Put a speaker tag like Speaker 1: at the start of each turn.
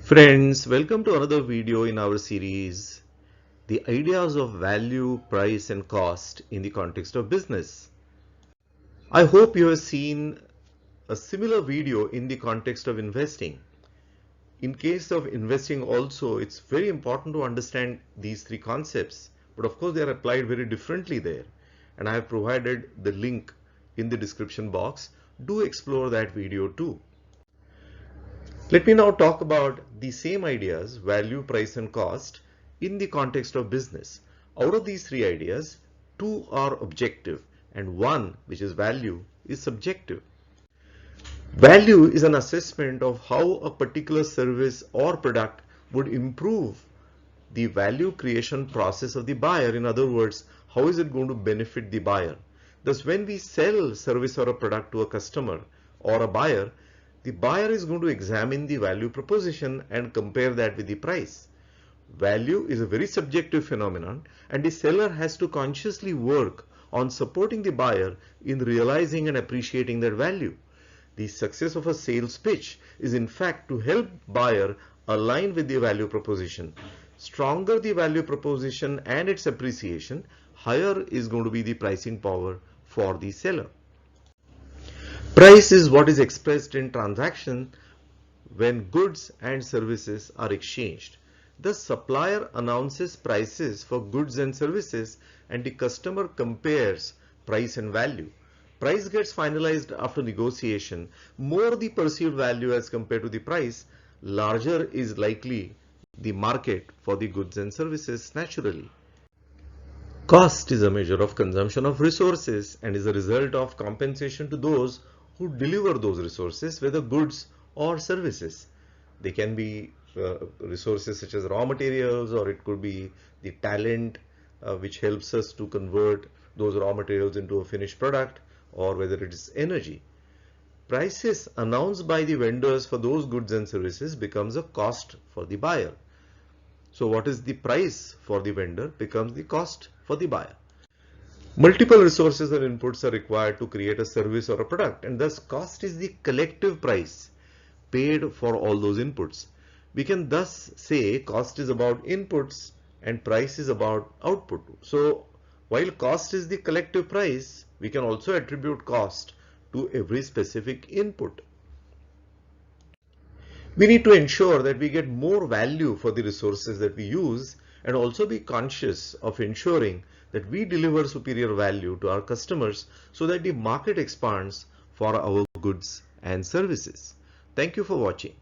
Speaker 1: Friends, welcome to another video in our series, The Ideas of Value, Price and Cost in the Context of Business. I hope you have seen a similar video in the context of investing. In case of investing also, it's very important to understand these three concepts, but of course they are applied very differently there. And I have provided the link in the description box. Do explore that video too. Let me now talk about the same ideas, value, price and cost, in the context of business. Out of these three ideas, two are objective and one, which is value, is subjective. Value is an assessment of how a particular service or product would improve the value creation process of the buyer. In other words, how is it going to benefit the buyer? Thus, when we sell service or a product to a customer or a buyer, the buyer is going to examine the value proposition and compare that with the price. Value is a very subjective phenomenon, and the seller has to consciously work on supporting the buyer in realizing and appreciating that value. The success of a sales pitch is in fact to help buyer align with the value proposition. Stronger the value proposition and its appreciation, higher is going to be the pricing power for the seller. Price is what is expressed in transaction when goods and services are exchanged. The supplier announces prices for goods and services and the customer compares price and value. Price gets finalized after negotiation. More the perceived value as compared to the price, larger is likely the market for the goods and services naturally. Cost is a measure of consumption of resources and is a result of compensation to those who deliver those resources, whether goods or services. They can be resources such as raw materials, or it could be the talent which helps us to convert those raw materials into a finished product, or whether it is energy. Prices announced by the vendors for those goods and services becomes a cost for the buyer. So what is the price for the vendor becomes the cost for the buyer. Multiple resources and inputs are required to create a service or a product, and thus cost is the collective price paid for all those inputs. We can thus say cost is about inputs and price is about output. So while cost is the collective price, we can also attribute cost to every specific input. We need to ensure that we get more value for the resources that we use, and also be conscious of ensuring that we deliver superior value to our customers so that the market expands for our goods and services. Thank you for watching.